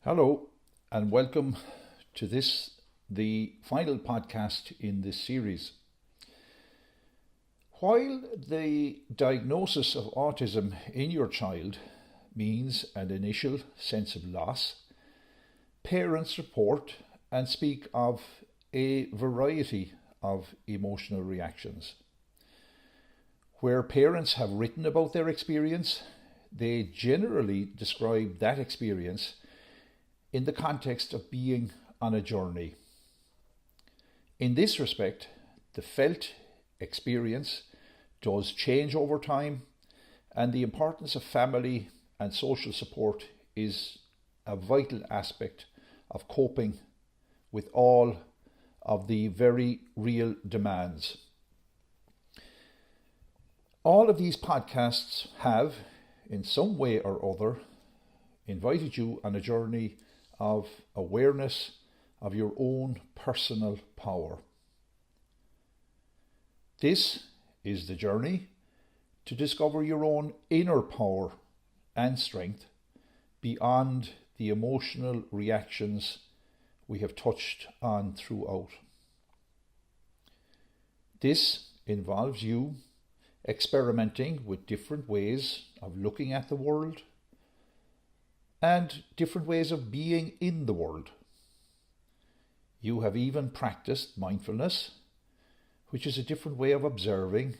Hello, and welcome to the final podcast in this series. While the diagnosis of autism in your child means an initial sense of loss, parents report and speak of a variety of emotional reactions. Where parents have written about their experience, they generally describe that experience in the context of being on a journey. In this respect, the felt experience does change over time, and the importance of family and social support is a vital aspect of coping with all of the very real demands. All of these podcasts have, in some way or other, invited you on a journey of awareness of your own personal power. This is the journey to discover your own inner power and strength beyond the emotional reactions we have touched on throughout. This involves you experimenting with different ways of looking at the world and different ways of being in the world. You have even practiced mindfulness, which is a different way of observing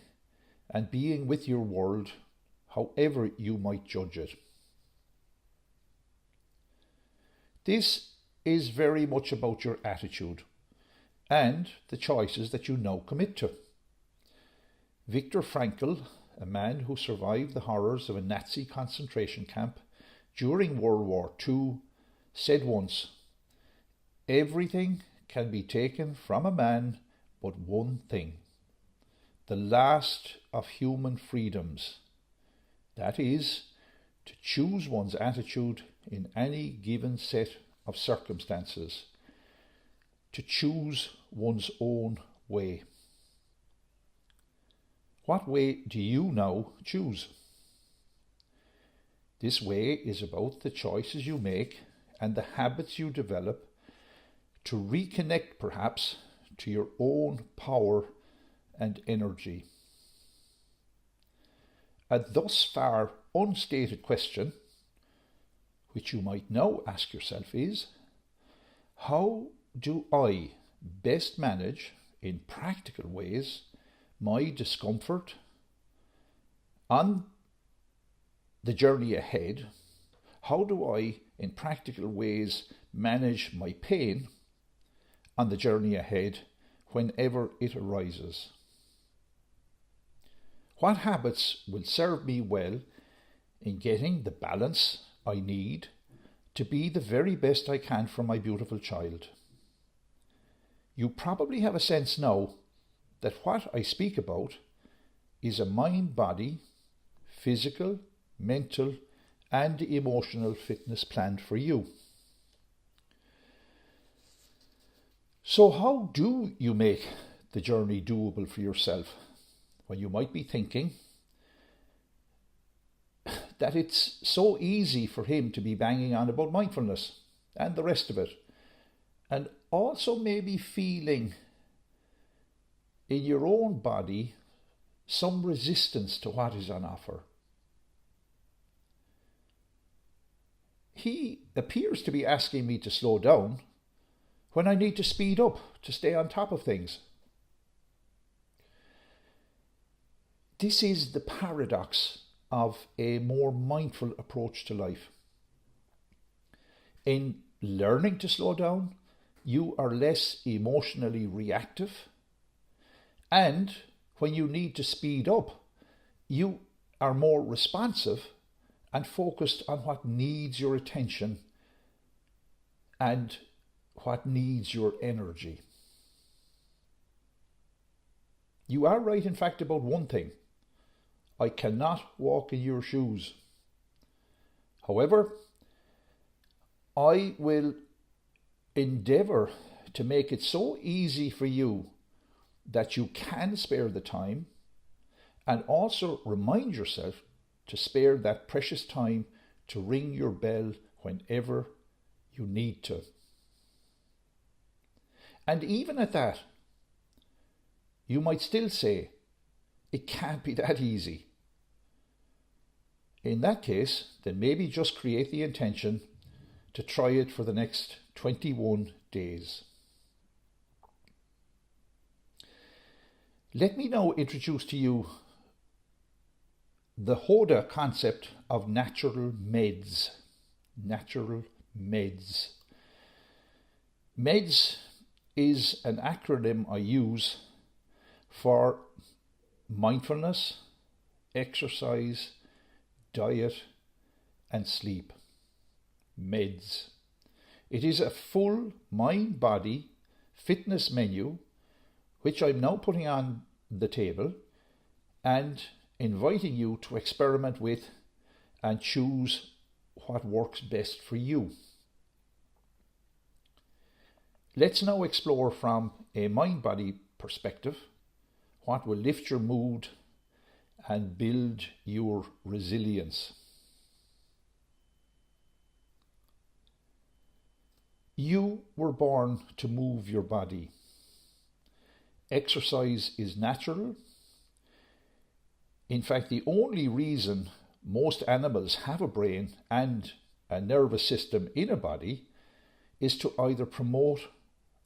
and being with your world, however you might judge it. This is very much about your attitude and the choices that you now commit to. Viktor Frankl, a man who survived the horrors of a Nazi concentration camp during World War II, said once, "Everything can be taken from a man but one thing, the last of human freedoms, that is, to choose one's attitude in any given set of circumstances, to choose one's own way." What way do you now choose? This way is about the choices you make and the habits you develop to reconnect perhaps to your own power and energy. A thus far unstated question, which you might now ask yourself, is: how do I best manage in practical ways my discomfort on the journey ahead? How do I, in practical ways, manage my pain on the journey ahead whenever it arises? What habits will serve me well in getting the balance I need to be the very best I can for my beautiful child? You probably have a sense now that what I speak about is a mind-body, physical, mental and emotional fitness plan for you. So how do you make the journey doable for yourself when you might be thinking that it's so easy for him to be banging on about mindfulness and the rest of it, and also maybe feeling in your own body some resistance to what is on offer? He appears to be asking me to slow down when I need to speed up to stay on top of things. This is the paradox of a more mindful approach to life. In learning to slow down, you are less emotionally reactive, and when you need to speed up, you are more responsive and focused on what needs your attention and what needs your energy. You are right, in fact, about one thing. I cannot walk in your shoes. However, I will endeavour to make it so easy for you that you can spare the time, and also remind yourself to spare that precious time to ring your bell whenever You need to. And even at that, you might still say, it can't be that easy. In that case, then maybe just create the intention to try it for the next 21 days. Let me now introduce to you the HODA concept of natural meds. Natural meds. Meds is an acronym I use for mindfulness, exercise, diet and sleep. Meds. It is a full mind-body fitness menu which I'm now putting on the table and inviting you to experiment with and choose what works best for you. Let's now explore from a mind-body perspective what will lift your mood and build your resilience. You were born to move your body. Exercise is natural. In fact, the only reason most animals have a brain and a nervous system in a body is to either promote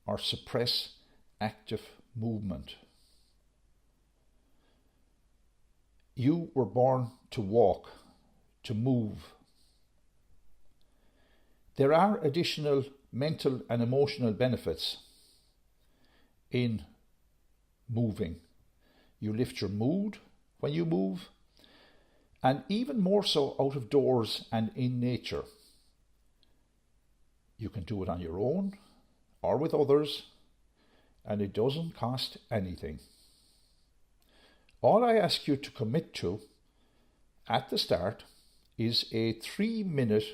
or suppress active movement. You were born to walk, to move. There are additional mental and emotional benefits in moving. You lift your mood when you move, and even more so out of doors and in nature. You can do it on your own or with others, and it doesn't cost anything. All I ask you to commit to at the start is a 3-minute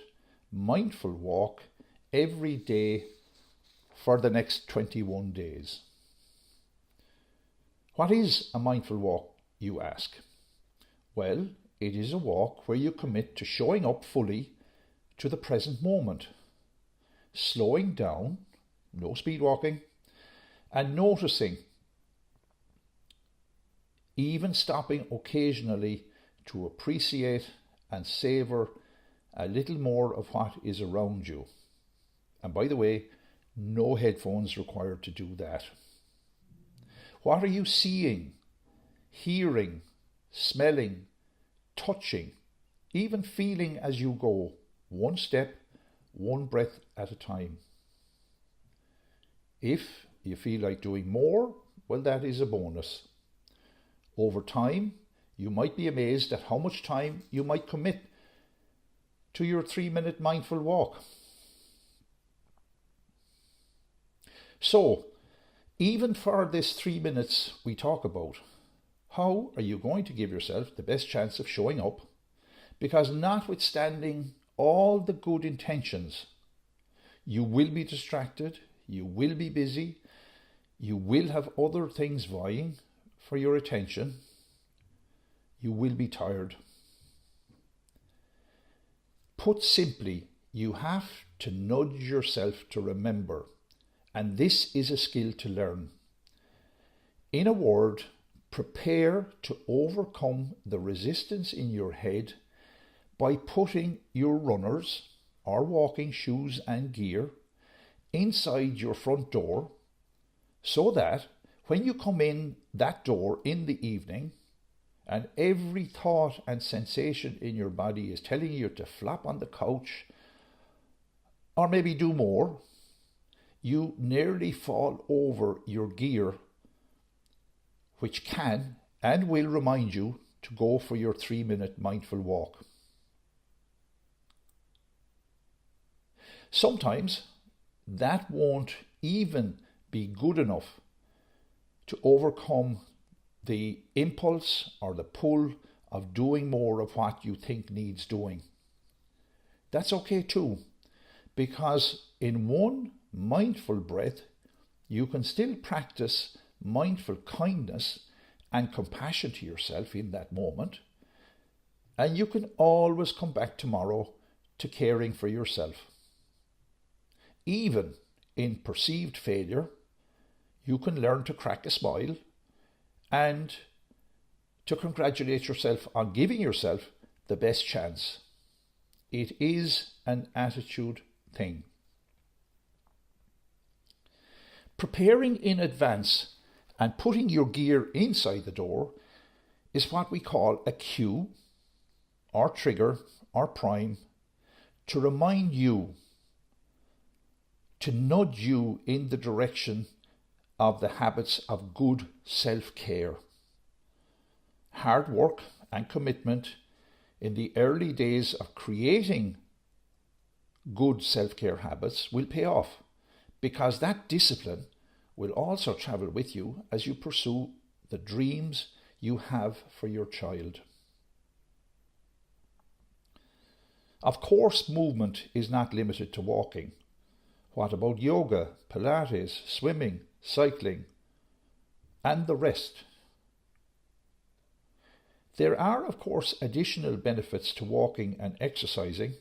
mindful walk every day for the next 21 days. What is a mindful walk, you ask? Well, it is a walk where you commit to showing up fully to the present moment, slowing down, no speed walking, and noticing, even stopping occasionally to appreciate and savour a little more of what is around you. And by the way, no headphones required to do that. What are you seeing, hearing, smelling, touching, even feeling as you go, one step, one breath at a time? If you feel like doing more, well, that is a bonus. Over time, you might be amazed at how much time you might commit to your 3-minute mindful walk. So, even for this 3 minutes we talk about, how are you going to give yourself the best chance of showing up? Because notwithstanding all the good intentions, you will be distracted, you will be busy, you will have other things vying for your attention, you will be tired. Put simply, you have to nudge yourself to remember, and this is a skill to learn. In a word, prepare to overcome the resistance in your head by putting your runners or walking shoes and gear inside your front door, so that when you come in that door in the evening and every thought and sensation in your body is telling you to flop on the couch or maybe do more, you nearly fall over your gear, which can and will remind you to go for your 3-minute mindful walk. Sometimes that won't even be good enough to overcome the impulse or the pull of doing more of what you think needs doing. That's okay too, because in one mindful breath, you can still practice mindful kindness and compassion to yourself in that moment, and you can always come back tomorrow to caring for yourself. even in perceived failure, you can learn to crack a smile and to congratulate yourself on giving yourself the best chance. It is an attitude thing. Preparing in advance and putting your gear inside the door is what we call a cue, or trigger, or prime, to remind you, to nudge you in the direction of the habits of good self-care. Hard work and commitment in the early days of creating good self-care habits will pay off, because that discipline will also travel with you as you pursue the dreams you have for your child. Of course, movement is not limited to walking. What about yoga, Pilates, swimming, cycling, and the rest? There are, of course, additional benefits to walking and exercising.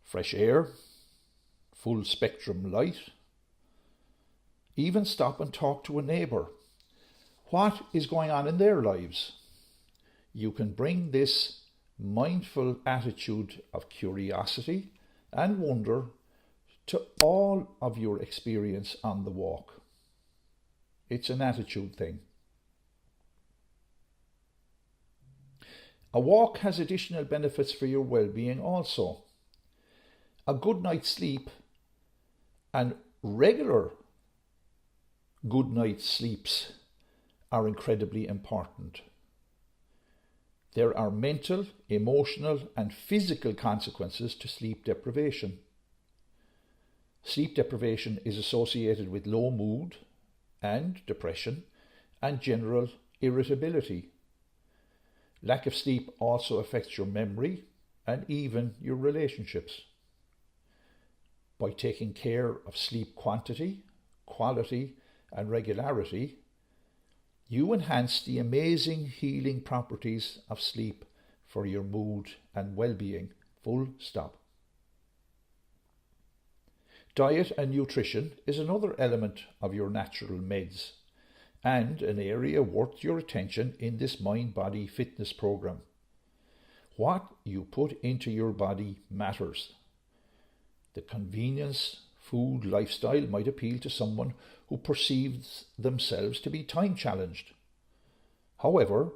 Fresh air, full spectrum light, even stop and talk to a neighbour. What is going on in their lives? You can bring this mindful attitude of curiosity and wonder to all of your experience on the walk. It's an attitude thing. A walk has additional benefits for your well-being also. A good night's sleep and regular good night's sleeps are incredibly important. There are mental, emotional, and physical consequences to sleep deprivation. Sleep deprivation is associated with low mood and depression and general irritability. Lack of sleep also affects your memory and even your relationships. By taking care of sleep quantity, quality, and regularity, you enhance the amazing healing properties of sleep for your mood and well-being. Full stop. Diet and nutrition is another element of your natural meds and an area worth your attention in this mind-body fitness program. What you put into your body matters. The convenience food lifestyle might appeal to someone who perceives themselves to be time challenged. However,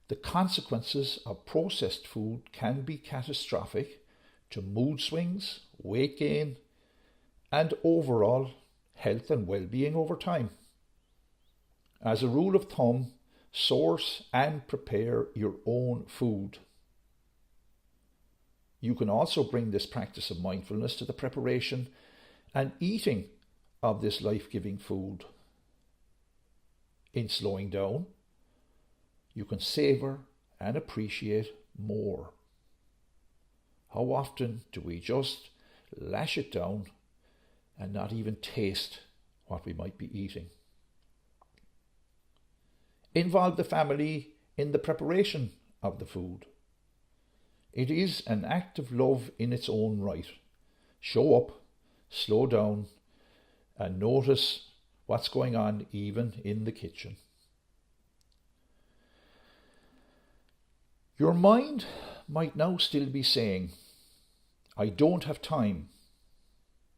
the consequences of processed food can be catastrophic to mood swings, weight gain, and overall health and well-being over time. As a rule of thumb, source and prepare your own food. You can also bring this practice of mindfulness to the preparation and eating of this life-giving food. In slowing down, you can savor and appreciate more. How often do we just lash it down and not even taste what we might be eating? Involve the family in the preparation of the food. It is an act of love in its own right. Show up, slow down, and notice what's going on even in the kitchen. Your mind might now still be saying, I don't have time.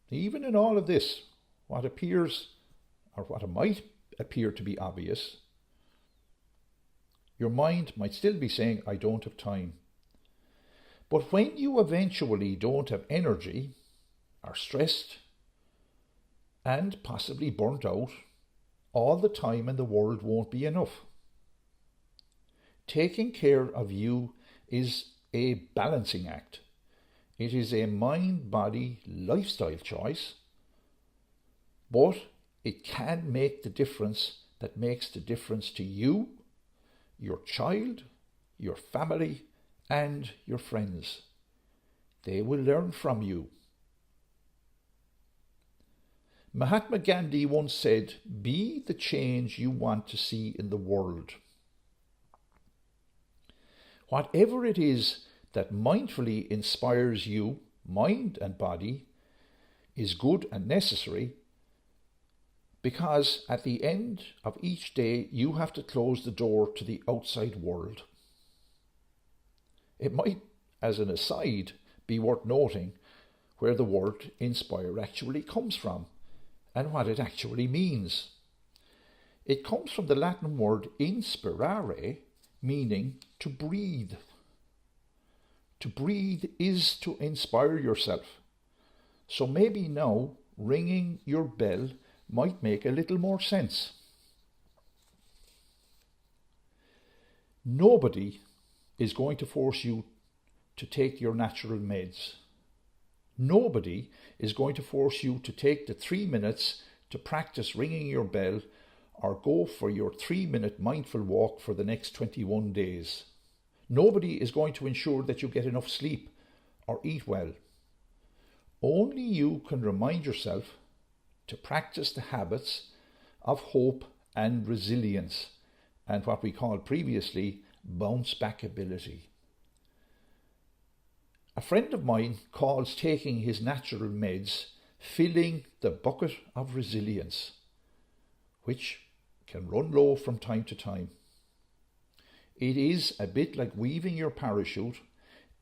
Even in all of this, what appears, or what might appear to be obvious, your mind might still be saying, I don't have time. But when you eventually don't have energy, are stressed, and possibly burnt out, all the time in the world won't be enough. Taking care of you is a balancing act. It is a mind-body lifestyle choice, but it can make the difference that makes the difference to you, your child, your family, and your friends. They will learn from you. Mahatma Gandhi once said, be the change you want to see in the world. Whatever it is that mindfully inspires you, mind and body, is good and necessary, because at the end of each day you have to close the door to the outside world. It might, as an aside, be worth noting where the word inspire actually comes from and what it actually means. It comes from the Latin word inspirare, meaning to breathe. To breathe is to inspire yourself. So maybe now ringing your bell might make a little more sense. Nobody is going to force you to take your natural meds. Nobody is going to force you to take the 3 minutes to practice ringing your bell or go for your 3-minute mindful walk for the next 21 days. Nobody is going to ensure that you get enough sleep or eat well. Only you can remind yourself to practice the habits of hope and resilience and what we called previously bounce back ability. A friend of mine calls taking his natural meds filling the bucket of resilience, which can run low from time to time. It is a bit like weaving your parachute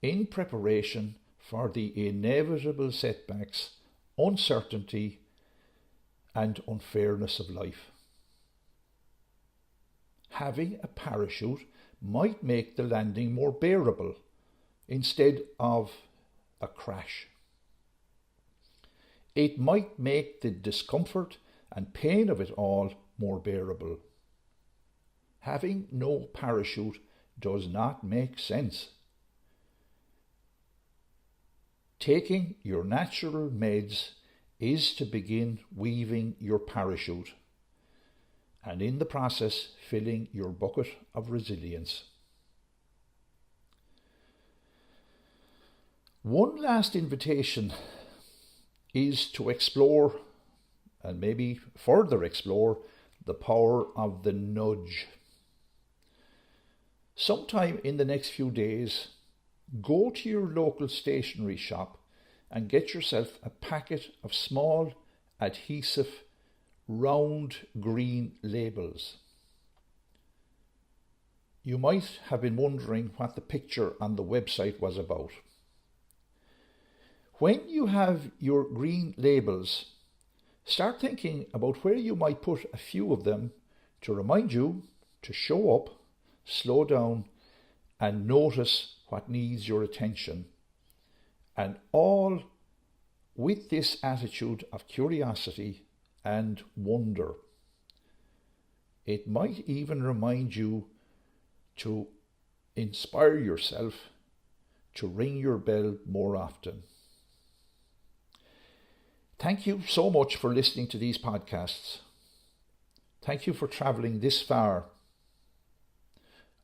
in preparation for the inevitable setbacks, uncertainty, and unfairness of life. Having a parachute might make the landing more bearable instead of a crash. It might make the discomfort and pain of it all more bearable. Having no parachute does not make sense. Taking your natural meds is to begin weaving your parachute and in the process filling your bucket of resilience. One last invitation is to explore and maybe further explore the power of the nudge. Sometime in the next few days, go to your local stationery shop and get yourself a packet of small, adhesive, round green labels. You might have been wondering what the picture on the website was about. When you have your green labels, start thinking about where you might put a few of them to remind you to show up, slow down, and notice what needs your attention. And all with this attitude of curiosity and wonder. It might even remind you to inspire yourself to ring your bell more often. Thank you so much for listening to these podcasts. Thank you for travelling this far.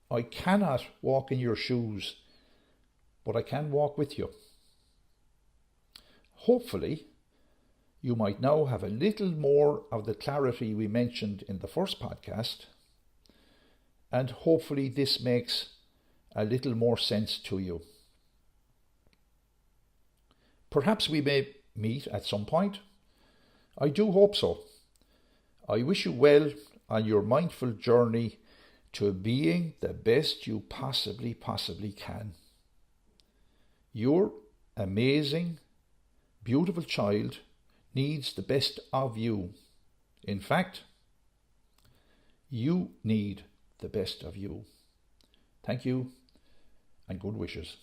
I cannot walk in your shoes, but I can walk with you. Hopefully, you might now have a little more of the clarity we mentioned in the first podcast, and hopefully this makes a little more sense to you. Perhaps we may meet at some point. I do hope so. I wish you well on your mindful journey to being the best you possibly can. Your amazing, beautiful child needs the best of you. In fact, you need the best of you. Thank you and good wishes.